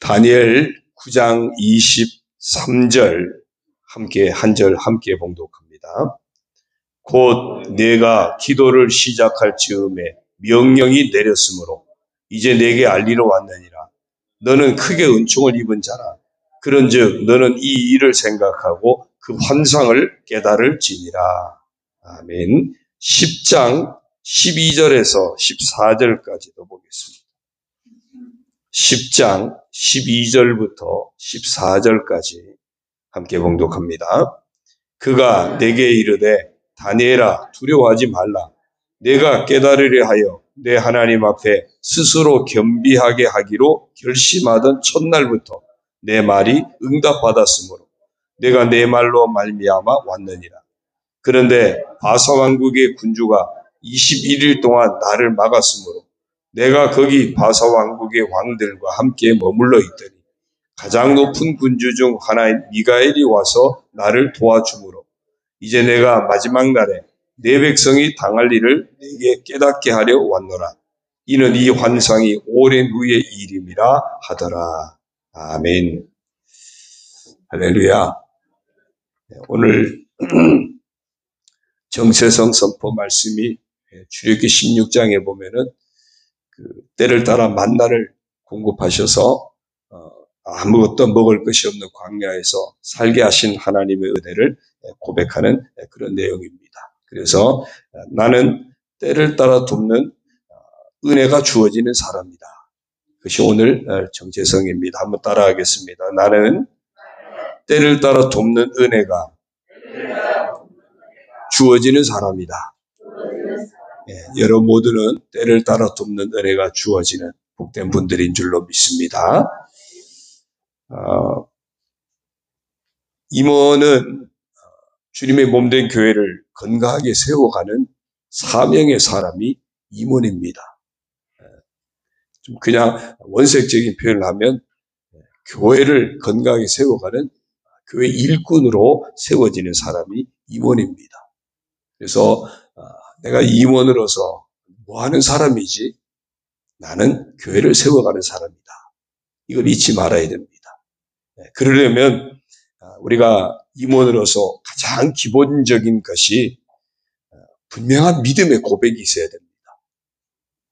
다니엘 9장 23절 한 절 함께 봉독합니다. 곧 내가 기도를 시작할 즈음에 명령이 내렸으므로 이제 내게 알리러 왔느니라. 너는 크게 은총을 입은 자라. 그런즉 너는 이 일을 생각하고 그 환상을 깨달을지니라. 아멘. 10장 12절에서 14절까지도 보겠습니다. 10장 12절부터 14절까지 함께 봉독합니다. 그가 내게 이르되 다니엘아 두려워하지 말라. 내가 깨달으려 하여 내 하나님 앞에 스스로 겸비하게 하기로 결심하던 첫날부터 내 말이 응답받았으므로 내가 내 말로 말미암아 왔느니라. 그런데 바사 왕국의 군주가 21일 동안 나를 막았으므로 내가 거기 바사 왕국의 왕들과 함께 머물러 있더니 가장 높은 군주 중 하나인 미가엘이 와서 나를 도와주므로 이제 내가 마지막 날에 내 백성이 당할 일을 내게 깨닫게 하려 왔노라. 이는 이 환상이 오랜 후의 일임이라 하더라. 아멘. 할렐루야. 오늘 정체성 선포 말씀이 출애굽기 16장에 보면은 때를 따라 만나를 공급하셔서 아무것도 먹을 것이 없는 광야에서 살게 하신 하나님의 은혜를 고백하는 그런 내용입니다. 그래서 나는 때를 따라 돕는 은혜가 주어지는 사람이다. 그것이 오늘 정체성입니다. 한번 따라하겠습니다. 나는 때를 따라 돕는 은혜가 주어지는 사람이다. 여러분 모두는 때를 따라 돕는 은혜가 주어지는 복된 분들인 줄로 믿습니다. 임원은 주님의 몸된 교회를 건강하게 세워가는 사명의 사람이 임원입니다. 좀 그냥 원색적인 표현을 하면 교회를 건강하게 세워가는 교회 일꾼으로 세워지는 사람이 임원입니다. 그래서 내가 임원으로서 뭐 하는 사람이지? 나는 교회를 세워가는 사람이다. 이걸 잊지 말아야 됩니다. 그러려면 우리가 임원으로서 가장 기본적인 것이 분명한 믿음의 고백이 있어야 됩니다.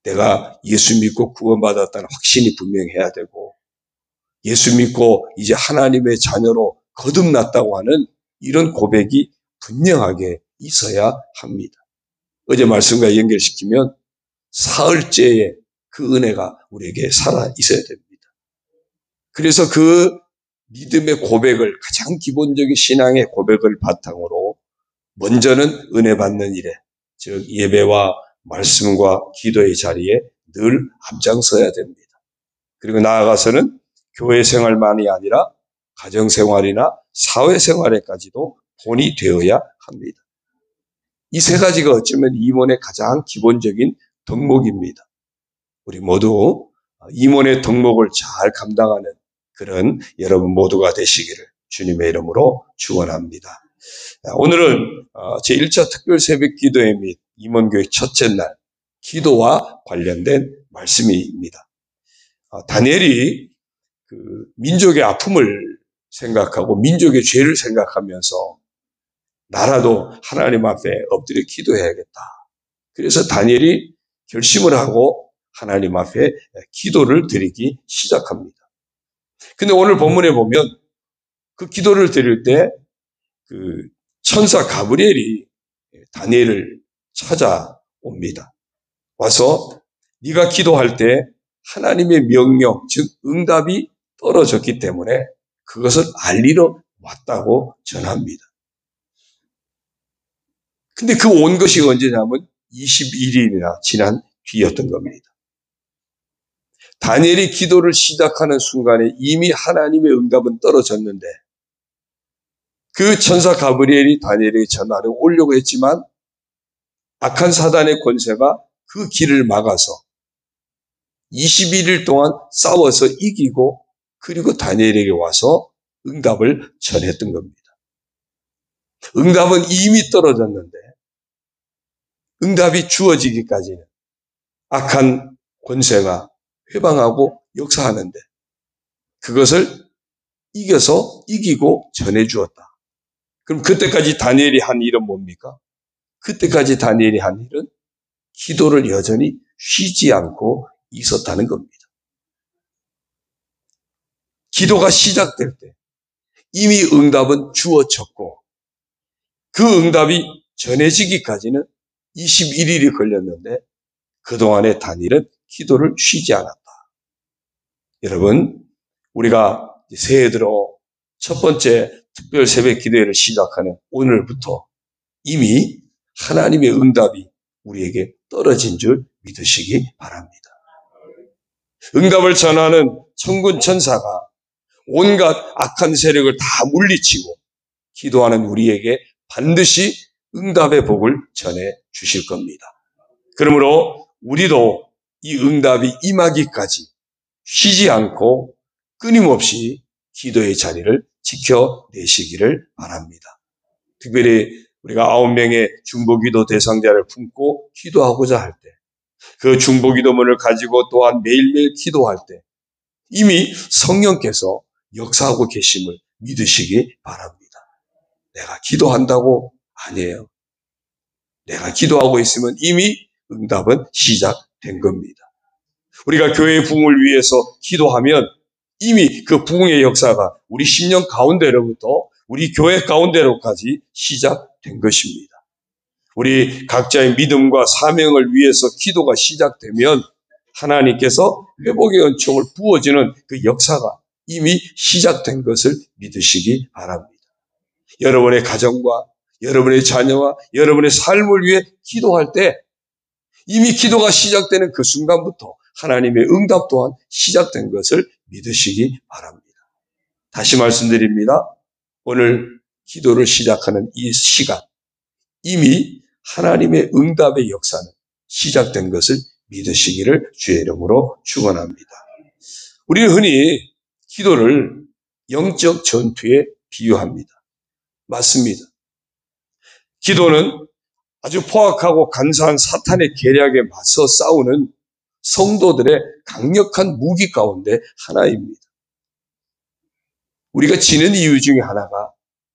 내가 예수 믿고 구원받았다는 확신이 분명해야 되고 예수 믿고 이제 하나님의 자녀로 거듭났다고 하는 이런 고백이 분명하게 있어야 합니다. 어제 말씀과 연결시키면 사흘째에 그 은혜가 우리에게 살아 있어야 됩니다. 그래서 그 믿음의 고백을 가장 기본적인 신앙의 고백을 바탕으로 먼저는 은혜 받는 일에 즉 예배와 말씀과 기도의 자리에 늘 앞장서야 됩니다. 그리고 나아가서는 교회 생활만이 아니라 가정생활이나 사회생활에까지도 본이 되어야 합니다. 이 세 가지가 어쩌면 임원의 가장 기본적인 덕목입니다. 우리 모두 임원의 덕목을 잘 감당하는 그런 여러분 모두가 되시기를 주님의 이름으로 축원합니다. 오늘은 제1차 특별 새벽 기도회 및 임원교회 첫째 날 기도와 관련된 말씀입니다. 다니엘이 그 민족의 아픔을 생각하고 민족의 죄를 생각하면서 나라도 하나님 앞에 엎드려 기도해야겠다. 그래서 다니엘이 결심을 하고 하나님 앞에 기도를 드리기 시작합니다. 근데 오늘 본문에 보면 그 기도를 드릴 때 그 천사 가브리엘이 다니엘을 찾아옵니다. 와서 네가 기도할 때 하나님의 명령, 즉 응답이 떨어졌기 때문에 그것을 알리러 왔다고 전합니다. 근데 그 온 것이 언제냐면 21일이나 지난 뒤였던 겁니다. 다니엘이 기도를 시작하는 순간에 이미 하나님의 응답은 떨어졌는데 그 천사 가브리엘이 다니엘에게 전화를 오려고 했지만 악한 사단의 권세가 그 길을 막아서 21일 동안 싸워서 이기고 그리고 다니엘에게 와서 응답을 전했던 겁니다. 응답은 이미 떨어졌는데 응답이 주어지기까지는 악한 권세가 회방하고 역사하는데 그것을 이기고 전해주었다. 그럼 그때까지 다니엘이 한 일은 뭡니까? 그때까지 다니엘이 한 일은 기도를 여전히 쉬지 않고 있었다는 겁니다. 기도가 시작될 때 이미 응답은 주어졌고 그 응답이 전해지기까지는 21일이 걸렸는데 그동안에 다니엘은 기도를 쉬지 않았다. 여러분, 우리가 새해 들어 첫 번째 특별 새벽 기도회를 시작하는 오늘부터 이미 하나님의 응답이 우리에게 떨어진 줄 믿으시기 바랍니다. 응답을 전하는 천군 천사가 온갖 악한 세력을 다 물리치고 기도하는 우리에게 반드시 응답의 복을 전해 주실 겁니다. 그러므로 우리도 이 응답이 임하기까지 쉬지 않고 끊임없이 기도의 자리를 지켜내시기를 바랍니다. 특별히 우리가 9명의 중보기도 대상자를 품고 기도하고자 할 때, 그 중보기도문을 가지고 또한 매일매일 기도할 때 이미 성령께서 역사하고 계심을 믿으시기 바랍니다. 내가 기도한다고 아니에요. 내가 기도하고 있으면 이미 응답은 시작된 겁니다. 우리가 교회의 부흥을 위해서 기도하면 이미 그 부흥의 역사가 우리 심령 가운데로부터 우리 교회 가운데로까지 시작된 것입니다. 우리 각자의 믿음과 사명을 위해서 기도가 시작되면 하나님께서 회복의 은총을 부어주는 그 역사가 이미 시작된 것을 믿으시기 바랍니다. 여러분의 가정과 여러분의 자녀와 여러분의 삶을 위해 기도할 때 이미 기도가 시작되는 그 순간부터 하나님의 응답 또한 시작된 것을 믿으시기 바랍니다. 다시 말씀드립니다. 오늘 기도를 시작하는 이 시간, 이미 하나님의 응답의 역사는 시작된 것을 믿으시기를 주의 이름으로 축원합니다. 우리는 흔히 기도를 영적 전투에 비유합니다. 맞습니다. 기도는 아주 포악하고 간사한 사탄의 계략에 맞서 싸우는 성도들의 강력한 무기 가운데 하나입니다. 우리가 지는 이유 중에 하나가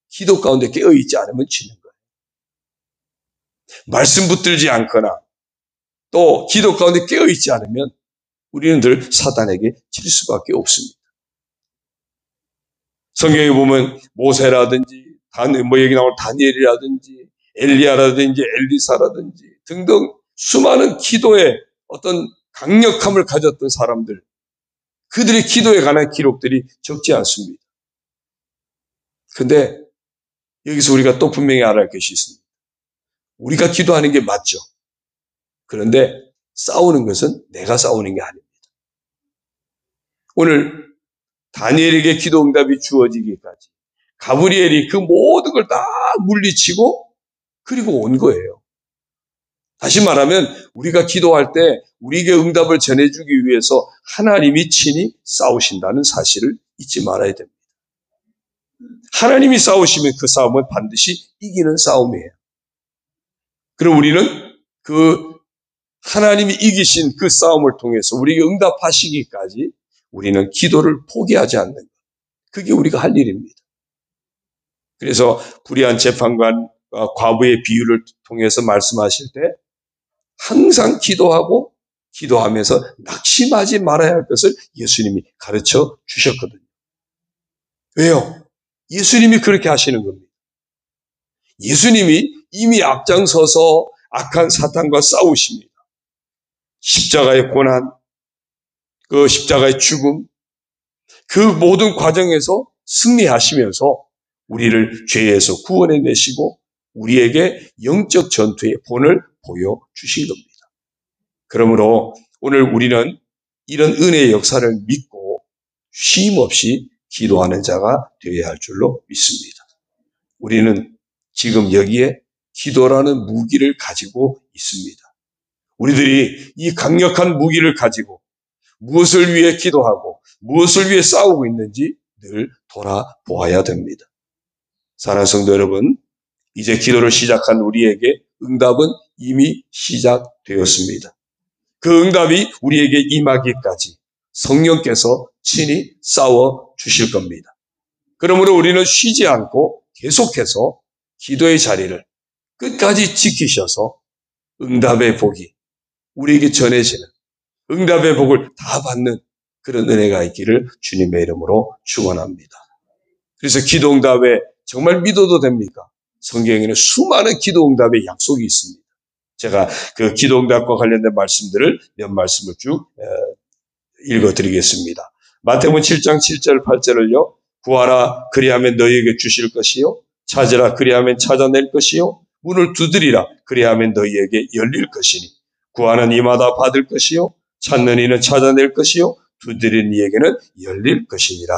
기도 가운데 깨어있지 않으면 지는 거예요. 말씀 붙들지 않거나 또 기도 가운데 깨어있지 않으면 우리는 늘 사탄에게 질 수밖에 없습니다. 성경에 보면 모세라든지 여기 나올 다니엘이라든지 엘리야라든지 엘리사라든지 등등 수많은 기도의 어떤 강력함을 가졌던 사람들, 그들의 기도에 관한 기록들이 적지 않습니다. 그런데 여기서 우리가 또 분명히 알아야 할 것이 있습니다. 우리가 기도하는 게 맞죠. 그런데 싸우는 것은 내가 싸우는 게 아닙니다. 오늘 다니엘에게 기도 응답이 주어지기까지 가브리엘이 그 모든 걸 다 물리치고 그리고 온 거예요. 다시 말하면 우리가 기도할 때 우리에게 응답을 전해주기 위해서 하나님이 친히 싸우신다는 사실을 잊지 말아야 됩니다. 하나님이 싸우시면 그 싸움은 반드시 이기는 싸움이에요. 그럼 우리는 그 하나님이 이기신 그 싸움을 통해서 우리에게 응답하시기까지 우리는 기도를 포기하지 않는 것. 그게 우리가 할 일입니다. 그래서 불의한 재판관 과부의 비유를 통해서 말씀하실 때 항상 기도하면서 낙심하지 말아야 할 것을 예수님이 가르쳐 주셨거든요. 왜요? 예수님이 그렇게 하시는 겁니다. 예수님이 이미 앞장서서 악한 사탄과 싸우십니다. 십자가의 고난, 그 십자가의 죽음, 그 모든 과정에서 승리하시면서 우리를 죄에서 구원해내시고 우리에게 영적 전투의 본을 보여주신 겁니다. 그러므로 오늘 우리는 이런 은혜의 역사를 믿고 쉼 없이 기도하는 자가 되어야 할 줄로 믿습니다. 우리는 지금 여기에 기도라는 무기를 가지고 있습니다. 우리들이 이 강력한 무기를 가지고 무엇을 위해 기도하고 무엇을 위해 싸우고 있는지 늘 돌아보아야 됩니다. 사랑하는 성도 여러분, 이제 기도를 시작한 우리에게 응답은 이미 시작되었습니다. 그 응답이 우리에게 임하기까지 성령께서 친히 싸워 주실 겁니다. 그러므로 우리는 쉬지 않고 계속해서 기도의 자리를 끝까지 지키셔서 응답의 복이 우리에게 전해지는, 응답의 복을 다 받는 그런 은혜가 있기를 주님의 이름으로 축원합니다. 그래서 기도 응답에 정말 믿어도 됩니까? 성경에는 수많은 기도 응답의 약속이 있습니다. 제가 그 기도 응답과 관련된 말씀들을 몇 말씀을 쭉 읽어드리겠습니다. 마태복음 7장 7절 8절을요. 구하라 그리하면 너희에게 주실 것이요, 찾으라 그리하면 찾아낼 것이요, 문을 두드리라 그리하면 너희에게 열릴 것이니 구하는 이마다 받을 것이요, 찾는 이는 찾아낼 것이요, 두드리는 이에게는 열릴 것이니라.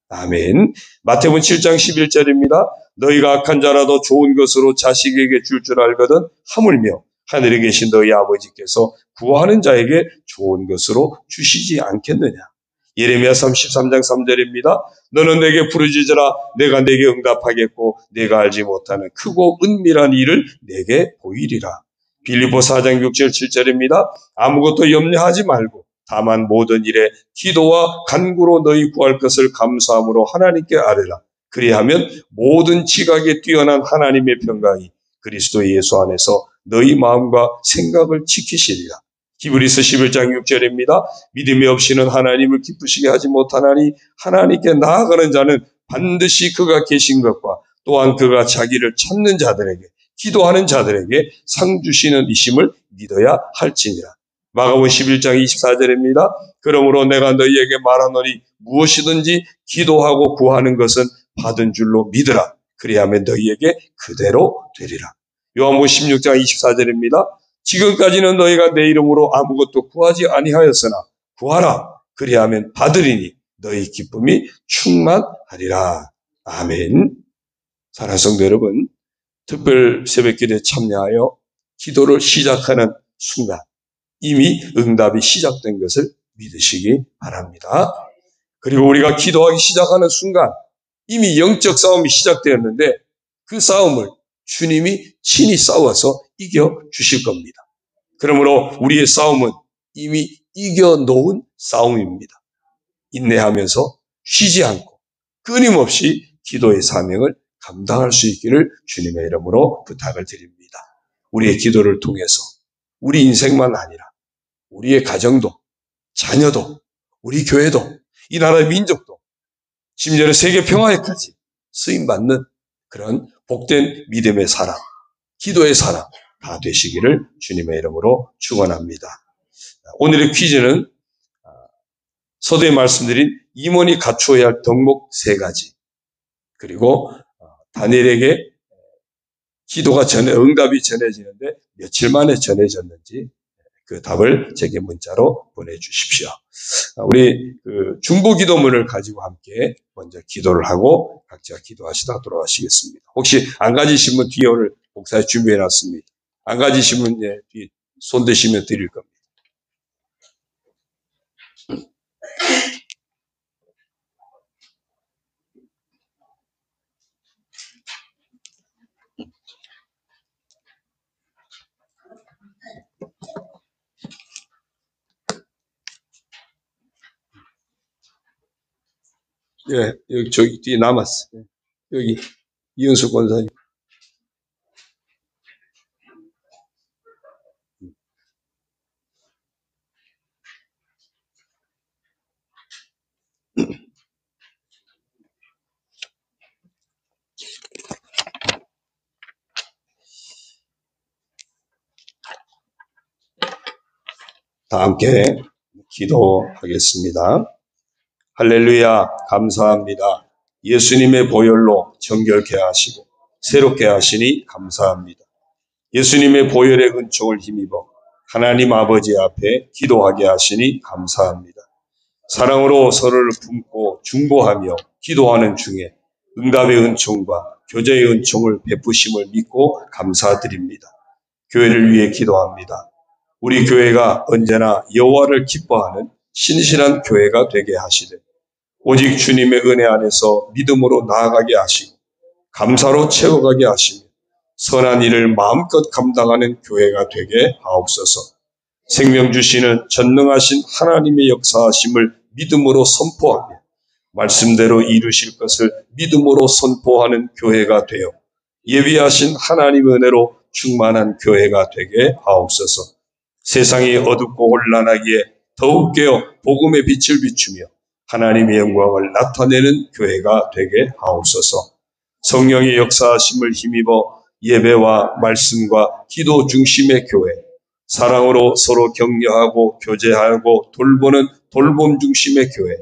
아멘. 마태복음 7장 11절입니다. 너희가 악한 자라도 좋은 것으로 자식에게 줄 줄 알거든 하물며 하늘에 계신 너희 아버지께서 구하는 자에게 좋은 것으로 주시지 않겠느냐. 예레미야 33장 3절입니다. 너는 내게 부르짖으라 내가 내게 응답하겠고 내가 알지 못하는 크고 은밀한 일을 내게 보이리라. 빌립보 4장 6절 7절입니다. 아무것도 염려하지 말고 다만 모든 일에 기도와 간구로 너희 구할 것을 감사함으로 하나님께 아뢰라. 그리하면 모든 지각에 뛰어난 하나님의 평강이 그리스도 예수 안에서 너희 마음과 생각을 지키시리라. 히브리서 11장 6절입니다. 믿음이 없이는 하나님을 기쁘시게 하지 못하나니 하나님께 나아가는 자는 반드시 그가 계신 것과 또한 그가 자기를 찾는 자들에게, 기도하는 자들에게 상 주시는 이심을 믿어야 할지니라. 마가복음 11장 24절입니다. 그러므로 내가 너희에게 말하노니 무엇이든지 기도하고 구하는 것은 받은 줄로 믿으라. 그리하면 너희에게 그대로 되리라. 요한복음 16장 24절입니다. 지금까지는 너희가 내 이름으로 아무것도 구하지 아니하였으나 구하라. 그리하면 받으리니 너희 기쁨이 충만하리라. 아멘. 사랑하는 성도 여러분, 특별 새벽기도에 참여하여 기도를 시작하는 순간 이미 응답이 시작된 것을 믿으시기 바랍니다. 그리고 우리가 기도하기 시작하는 순간 이미 영적 싸움이 시작되었는데 그 싸움을 주님이 친히 싸워서 이겨주실 겁니다. 그러므로 우리의 싸움은 이미 이겨놓은 싸움입니다. 인내하면서 쉬지 않고 끊임없이 기도의 사명을 감당할 수 있기를 주님의 이름으로 부탁을 드립니다. 우리의 기도를 통해서 우리 인생만 아니라 우리의 가정도, 자녀도, 우리 교회도, 이 나라의 민족도, 심지어는 세계 평화에까지 쓰임받는 그런 복된 믿음의 사람, 기도의 사람 다 되시기를 주님의 이름으로 축원합니다. 오늘의 퀴즈는 서두에 말씀드린 임원이 갖추어야 할 덕목 3가지, 그리고 다니엘에게 기도가 응답이 전해지는데 며칠 만에 전해졌는지 그 답을 제게 문자로 보내주십시오. 우리 중보 기도문을 가지고 함께 먼저 기도를 하고 각자 기도하시다 돌아가시겠습니다. 혹시 안 가지신 분 뒤에 오늘 목사에 준비해 놨습니다. 안 가지신 분 뒤에 손 드시면 드릴 겁니다. 예, 여기 저기 뒤에 남았어요. 여기 이은숙 권사님. 다 함께 기도하겠습니다. 할렐루야, 감사합니다. 예수님의 보혈로 정결케 하시고 새롭게 하시니 감사합니다. 예수님의 보혈의 은총을 힘입어 하나님 아버지 앞에 기도하게 하시니 감사합니다. 사랑으로 서로를 품고 중보하며 기도하는 중에 응답의 은총과 교제의 은총을 베푸심을 믿고 감사드립니다. 교회를 위해 기도합니다. 우리 교회가 언제나 여호와를 기뻐하는 신실한 교회가 되게 하시되 오직 주님의 은혜 안에서 믿음으로 나아가게 하시고 감사로 채워가게 하시며 선한 일을 마음껏 감당하는 교회가 되게 하옵소서. 생명 주시는 전능하신 하나님의 역사하심을 믿음으로 선포하며 말씀대로 이루실 것을 믿음으로 선포하는 교회가 되어 예비하신 하나님의 은혜로 충만한 교회가 되게 하옵소서. 세상이 어둡고 혼란하기에 더욱 깨어 복음의 빛을 비추며 하나님의 영광을 나타내는 교회가 되게 하옵소서. 성령의 역사하심을 힘입어 예배와 말씀과 기도 중심의 교회, 사랑으로 서로 격려하고 교제하고 돌보는 돌봄 중심의 교회,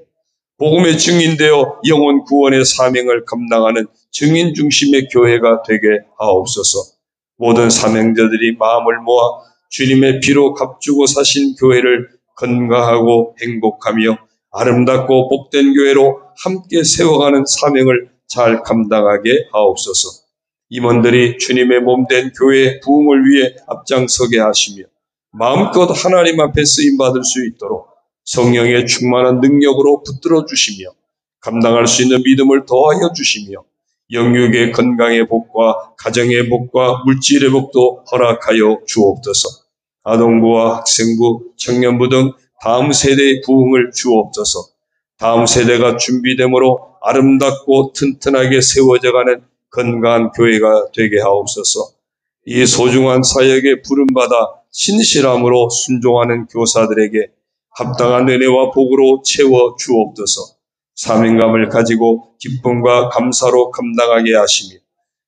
복음의 증인되어 영혼 구원의 사명을 감당하는 증인 중심의 교회가 되게 하옵소서. 모든 사명자들이 마음을 모아 주님의 피로 값주고 사신 교회를 건강하고 행복하며 아름답고 복된 교회로 함께 세워가는 사명을 잘 감당하게 하옵소서. 임원들이 주님의 몸된 교회의 부흥을 위해 앞장서게 하시며 마음껏 하나님 앞에 쓰임받을 수 있도록 성령의 충만한 능력으로 붙들어 주시며 감당할 수 있는 믿음을 더하여 주시며 영육의 건강의 복과 가정의 복과 물질의 복도 허락하여 주옵소서. 아동부와 학생부, 청년부 등 다음 세대의 부흥을 주옵소서. 다음 세대가 준비됨으로 아름답고 튼튼하게 세워져가는 건강한 교회가 되게 하옵소서. 이 소중한 사역에 부름받아 신실함으로 순종하는 교사들에게 합당한 은혜와 복으로 채워 주옵소서. 사명감을 가지고 기쁨과 감사로 감당하게 하시며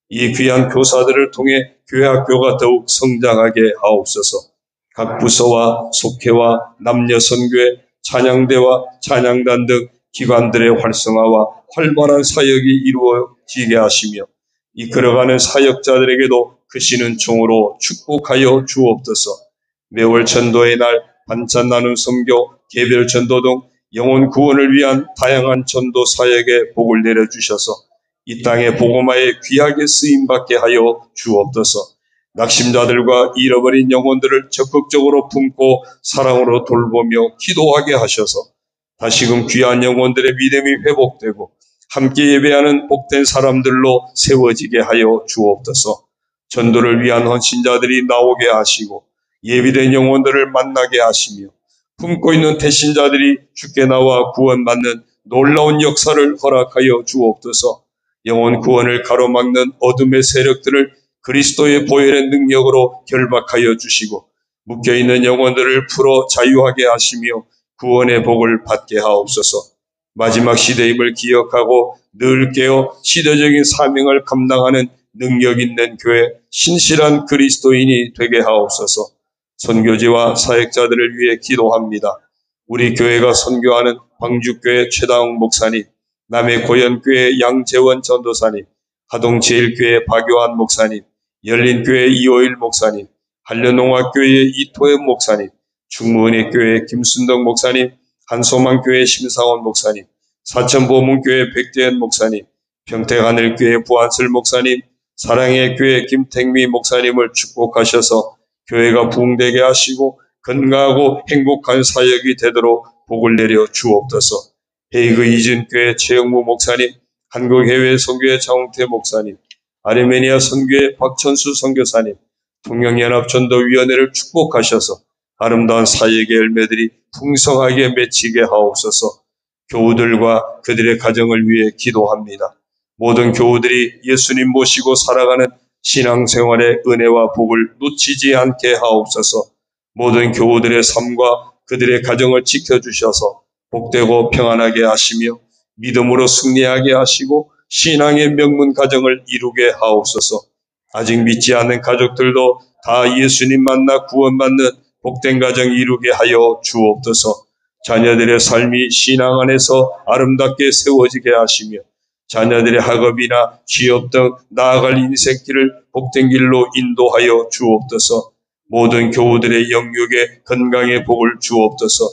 이 귀한 교사들을 통해 교회 학교가 더욱 성장하게 하옵소서. 각 부서와 속회와 남녀 선교회, 찬양대와 찬양단 등 기관들의 활성화와 활발한 사역이 이루어지게 하시며 이끌어가는 사역자들에게도 크시는 종으로 축복하여 주옵소서. 매월 전도의 날, 반찬 나눔 선교, 개별 전도 등 영혼 구원을 위한 다양한 전도 사역에 복을 내려주셔서 이 땅의 복음화에 귀하게 쓰임받게 하여 주옵소서. 낙심자들과 잃어버린 영혼들을 적극적으로 품고 사랑으로 돌보며 기도하게 하셔서 다시금 귀한 영혼들의 믿음이 회복되고 함께 예배하는 복된 사람들로 세워지게 하여 주옵소서. 전도를 위한 헌신자들이 나오게 하시고 예비된 영혼들을 만나게 하시며 품고 있는 태신자들이 주께 나와 구원받는 놀라운 역사를 허락하여 주옵소서. 영혼 구원을 가로막는 어둠의 세력들을 그리스도의 보혈의 능력으로 결박하여 주시고 묶여있는 영혼들을 풀어 자유하게 하시며 구원의 복을 받게 하옵소서. 마지막 시대임을 기억하고 늘 깨어 시대적인 사명을 감당하는 능력 있는 교회, 신실한 그리스도인이 되게 하옵소서. 선교지와 사역자들을 위해 기도합니다. 우리 교회가 선교하는 광주교회 최다웅 목사님, 남해고현교회 양재원 전도사님, 하동제일교회 박요한 목사님, 열린교회 이호일 목사님, 한련농학교회 이토현 목사님, 충무은혜교회 김순덕 목사님, 한소망교회 심상원 목사님, 사천보문교회 백대현 목사님, 평택하늘교회 부안슬 목사님, 사랑의 교회 김택미 목사님을 축복하셔서 교회가 부흥되게 하시고 건강하고 행복한 사역이 되도록 복을 내려 주옵소서. 헤이그 이진교회 최영무 목사님, 한국해외 선교회 장홍태 목사님, 아르메니아 선교회 박천수 선교사님, 통영연합전도위원회를 축복하셔서 아름다운 사역의 열매들이 풍성하게 맺히게 하옵소서. 교우들과 그들의 가정을 위해 기도합니다. 모든 교우들이 예수님 모시고 살아가는 신앙생활의 은혜와 복을 놓치지 않게 하옵소서. 모든 교우들의 삶과 그들의 가정을 지켜주셔서 복되고 평안하게 하시며 믿음으로 승리하게 하시고 신앙의 명문 가정을 이루게 하옵소서. 아직 믿지 않는 가족들도 다 예수님 만나 구원받는 복된 가정 이루게 하여 주옵소서. 자녀들의 삶이 신앙 안에서 아름답게 세워지게 하시며 자녀들의 학업이나 취업 등 나아갈 인생길을 복된 길로 인도하여 주옵소서. 모든 교우들의 영육에 건강의 복을 주옵소서.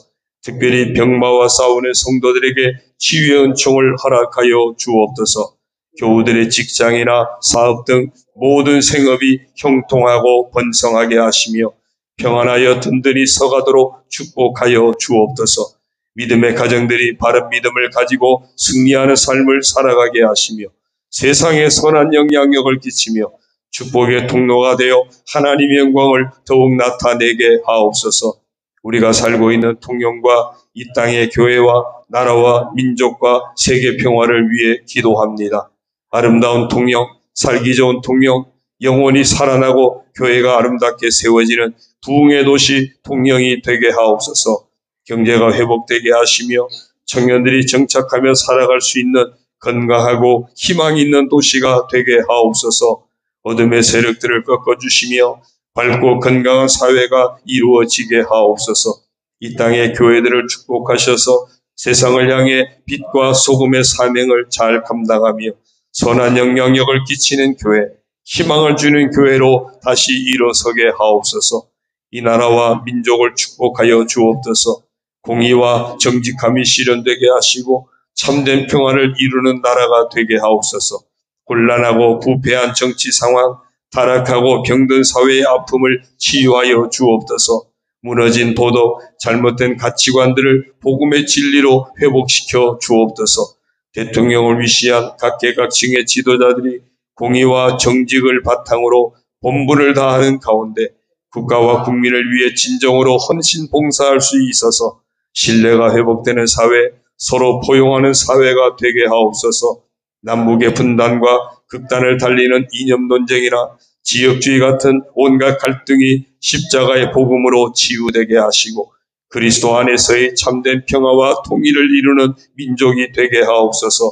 특별히 병마와 싸우는 성도들에게 치유의 은총을 허락하여 주옵소서. 교우들의 직장이나 사업 등 모든 생업이 형통하고 번성하게 하시며 평안하여 든든히 서가도록 축복하여 주옵소서. 믿음의 가정들이 바른 믿음을 가지고 승리하는 삶을 살아가게 하시며 세상에 선한 영향력을 끼치며 축복의 통로가 되어 하나님의 영광을 더욱 나타내게 하옵소서. 우리가 살고 있는 통영과 이 땅의 교회와 나라와 민족과 세계 평화를 위해 기도합니다. 아름다운 통영, 살기 좋은 통영, 영원히 살아나고 교회가 아름답게 세워지는 부흥의 도시 통영이 되게 하옵소서. 경제가 회복되게 하시며 청년들이 정착하며 살아갈 수 있는 건강하고 희망 있는 도시가 되게 하옵소서. 어둠의 세력들을 꺾어주시며 밝고 건강한 사회가 이루어지게 하옵소서. 이 땅의 교회들을 축복하셔서 세상을 향해 빛과 소금의 사명을 잘 감당하며 선한 영향력을 끼치는 교회, 희망을 주는 교회로 다시 일어서게 하옵소서. 이 나라와 민족을 축복하여 주옵소서. 공의와 정직함이 실현되게 하시고 참된 평화를 이루는 나라가 되게 하옵소서. 곤란하고 부패한 정치 상황, 타락하고 병든 사회의 아픔을 치유하여 주옵소서. 무너진 도덕, 잘못된 가치관들을 복음의 진리로 회복시켜 주옵소서. 대통령을 위시한 각계각층의 지도자들이 공의와 정직을 바탕으로 본분을 다하는 가운데 국가와 국민을 위해 진정으로 헌신 봉사할 수 있어서 신뢰가 회복되는 사회, 서로 포용하는 사회가 되게 하옵소서. 남북의 분단과 극단을 달리는 이념 논쟁이나 지역주의 같은 온갖 갈등이 십자가의 복음으로 치유되게 하시고 그리스도 안에서의 참된 평화와 통일을 이루는 민족이 되게 하옵소서.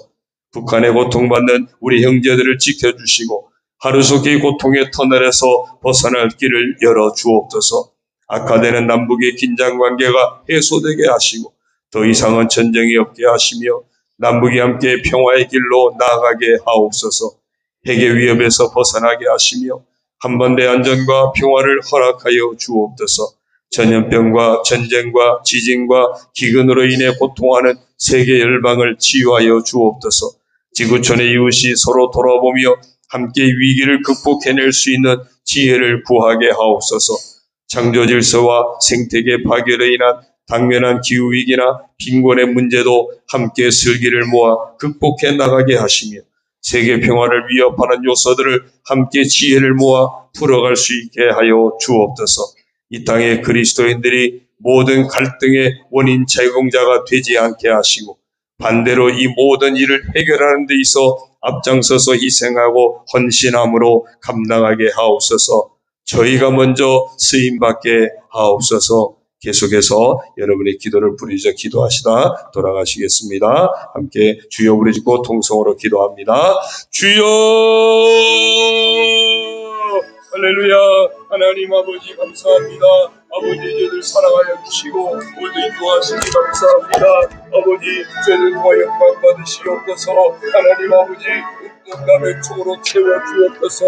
북한에 고통받는 우리 형제들을 지켜주시고 하루속히 고통의 터널에서 벗어날 길을 열어 주옵소서. 악화되는 남북의 긴장관계가 해소되게 하시고 더 이상은 전쟁이 없게 하시며 남북이 함께 평화의 길로 나아가게 하옵소서. 핵의 위협에서 벗어나게 하시며 한반도의 안전과 평화를 허락하여 주옵소서. 전염병과 전쟁과 지진과 기근으로 인해 고통하는 세계 열방을 치유하여 주옵소서. 지구촌의 이웃이 서로 돌아보며 함께 위기를 극복해낼 수 있는 지혜를 구하게 하옵소서. 창조 질서와 생태계 파괴로 인한 당면한 기후위기나 빈곤의 문제도 함께 슬기를 모아 극복해 나가게 하시며 세계 평화를 위협하는 요소들을 함께 지혜를 모아 풀어갈 수 있게 하여 주옵소서. 이 땅의 그리스도인들이 모든 갈등의 원인 제공자가 되지 않게 하시고 반대로 이 모든 일을 해결하는 데 있어 앞장서서 희생하고 헌신함으로 감당하게 하옵소서. 저희가 먼저 쓰임받게 하옵소서. 계속해서 여러분의 기도를 부르짖어 기도하시다 돌아가시겠습니다. 함께 주여 부르짖고 통성으로 기도합니다. 주여 할렐루야. 하나님 아버지 감사합니다. 아버지 저희들 사랑하여 주시고 오늘도 인도하시니 감사합니다. 아버지 저희들 통하 영광 받으시옵소서. 하나님 아버지 은총과 맹총으로 채워 주옵소서.